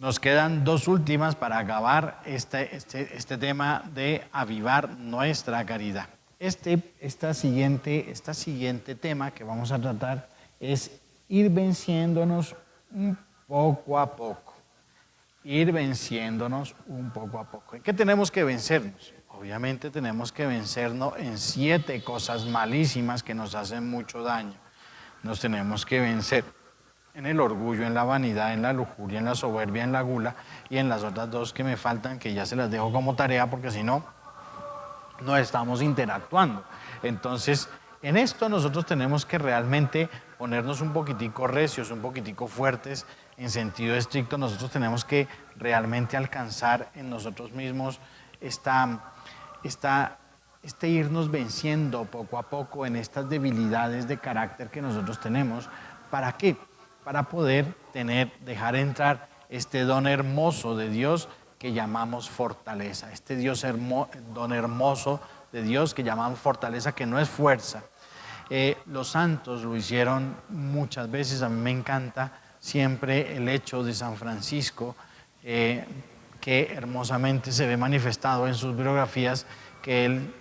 Nos quedan dos últimas para acabar este tema de avivar nuestra caridad. Esta siguiente tema que vamos a tratar es ir venciéndonos un poco a poco. Ir venciéndonos un poco a poco. ¿En qué tenemos que vencernos? Obviamente tenemos que vencernos en 7 cosas malísimas que nos hacen mucho daño. Nos tenemos que vencer en el orgullo, en la vanidad, en la lujuria, en la soberbia, en la gula y en las otras 2 que me faltan, que ya se las dejo como tarea porque si no, no estamos interactuando. Entonces, en esto nosotros tenemos que realmente ponernos un poquitico recios, un poquitico fuertes, en sentido estricto. Nosotros tenemos que realmente alcanzar en nosotros mismos este irnos venciendo poco a poco en estas debilidades de carácter que nosotros tenemos. ¿Para qué? Para poder dejar entrar este don hermoso de Dios que llamamos fortaleza, este don hermoso de Dios que llamamos fortaleza, que no es fuerza. Los santos lo hicieron muchas veces. A mí me encanta siempre el hecho de San Francisco, que hermosamente se ve manifestado en sus biografías, que él,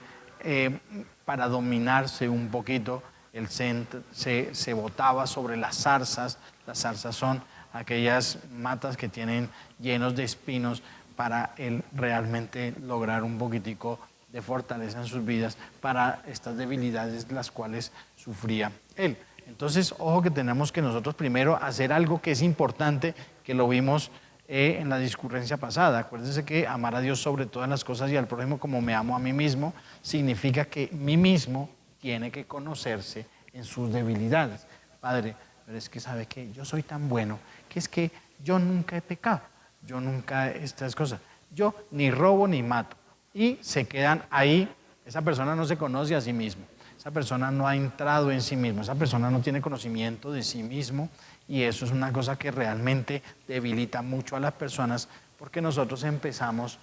para dominarse un poquito, él se botaba sobre las zarzas. Las zarzas son aquellas matas que tienen llenos de espinos, para él realmente lograr un poquitico de fortaleza en sus vidas para estas debilidades las cuales sufría él. Entonces, ojo que tenemos que nosotros primero hacer algo que es importante, que lo vimos en la discurrencia pasada. Acuérdense que amar a Dios sobre todas las cosas y al prójimo como me amo a mí mismo, significa que mí mismo tiene que conocerse en sus debilidades. Padre, pero es que sabe que yo soy tan bueno, que es que yo nunca he pecado, yo nunca estas cosas, yo ni robo ni mato. Y se quedan ahí. Esa persona no se conoce a sí mismo, esa persona no ha entrado en sí mismo, esa persona no tiene conocimiento de sí mismo, y eso es una cosa que realmente debilita mucho a las personas, porque nosotros empezamos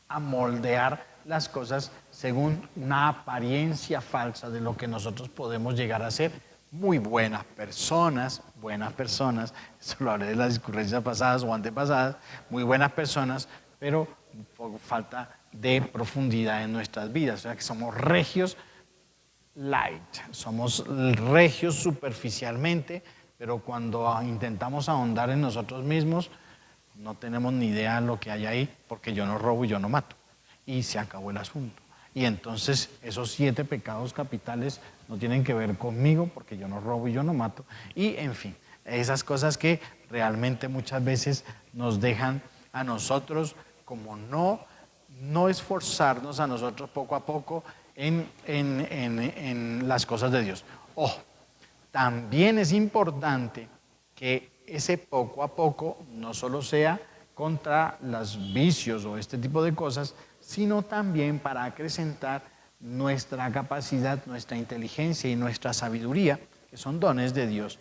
a moldear las cosas según una apariencia falsa de lo que nosotros podemos llegar a ser. Muy buenas personas, eso lo hablé de las discurrencias pasadas o antepasadas, muy buenas personas, pero por falta de profundidad en nuestras vidas. O sea que somos regios light, somos regios superficialmente, pero cuando intentamos ahondar en nosotros mismos, no tenemos ni idea de lo que hay ahí, porque yo no robo y yo no mato. Y se acabó el asunto. Y entonces esos 7 pecados capitales no tienen que ver conmigo, porque yo no robo y yo no mato. Y en fin, esas cosas que realmente muchas veces nos dejan a nosotros como no esforzarnos a nosotros poco a poco en las cosas de Dios. Ojo, también es importante que ese poco a poco no solo sea contra los vicios o este tipo de cosas, sino también para acrecentar nuestra capacidad, nuestra inteligencia y nuestra sabiduría, que son dones de Dios,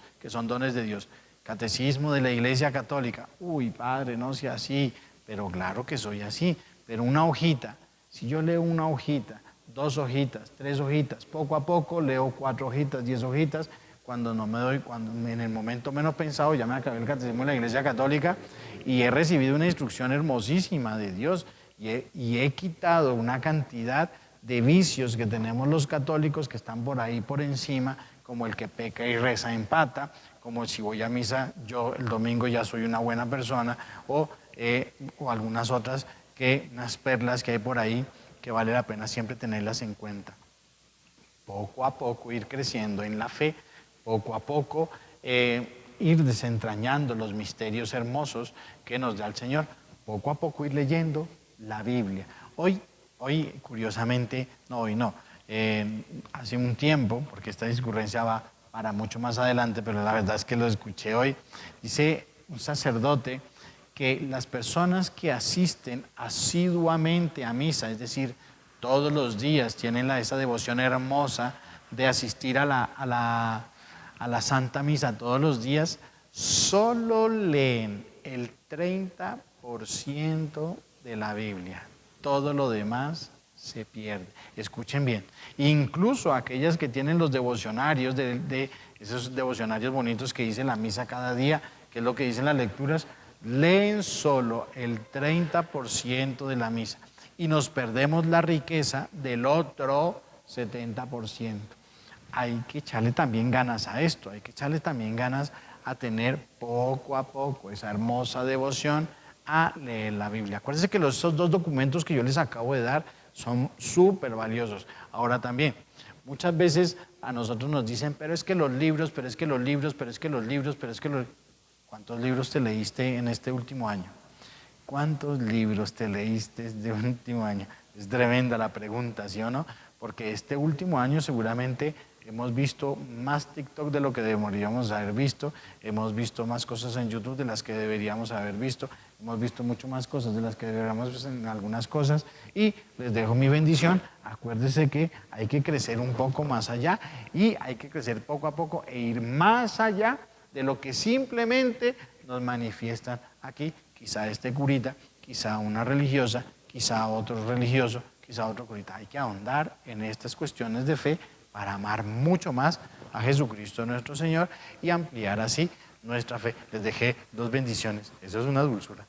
Catecismo de la Iglesia Católica. Uy, padre, no sea así, pero claro que soy así. Pero una hojita, si yo leo una hojita, 2 hojitas, 3 hojitas, poco a poco leo 4 hojitas, 10 hojitas, cuando en el momento menos pensado ya me acabé el Catecismo de la Iglesia Católica y he recibido una instrucción hermosísima de Dios y he quitado una cantidad de vicios que tenemos los católicos que están por ahí por encima, como el que peca y reza empata, como si voy a misa yo el domingo ya soy una buena persona, o algunas otras, unas perlas que hay por ahí que vale la pena siempre tenerlas en cuenta. Poco a poco ir creciendo en la fe, poco a poco ir desentrañando los misterios hermosos que nos da el Señor, poco a poco ir leyendo la Biblia. Hoy curiosamente, hace un tiempo, porque esta discurrencia va para mucho más adelante, pero la verdad es que lo escuché hoy, dice un sacerdote que las personas que asisten asiduamente a misa, es decir, todos los días tienen esa devoción hermosa de asistir a la Santa Misa todos los días, solo leen el 30% de la Biblia. Todo lo demás se pierde. Escuchen bien. Incluso aquellas que tienen los devocionarios, de esos devocionarios bonitos que dice la misa cada día, que es lo que dicen las lecturas, leen solo el 30% de la misa y nos perdemos la riqueza del otro 70%. Hay que echarle también ganas a esto, hay que echarle también ganas a tener poco a poco esa hermosa devoción a leer la Biblia. Acuérdense que esos dos documentos que yo les acabo de dar son súper valiosos. Ahora también, muchas veces a nosotros nos dicen, pero es que los libros, pero es que los libros, pero es que los libros, pero es que los... ¿Cuántos libros te leíste en este último año? ¿Cuántos libros te leíste este último año? Es tremenda la pregunta, ¿sí o no? Porque este último año seguramente hemos visto más TikTok de lo que deberíamos haber visto, hemos visto más cosas en YouTube de las que deberíamos haber visto, hemos visto mucho más cosas de las que deberíamos ver en algunas cosas y les dejo mi bendición. Acuérdense que hay que crecer un poco más allá y hay que crecer poco a poco e ir más allá de lo que simplemente nos manifiestan aquí, quizá este curita, quizá una religiosa, quizá otro religioso, quizá otro curita. Hay que ahondar en estas cuestiones de fe para amar mucho más a Jesucristo nuestro Señor y ampliar así nuestra fe. Les dejé dos bendiciones. Eso es una dulzura.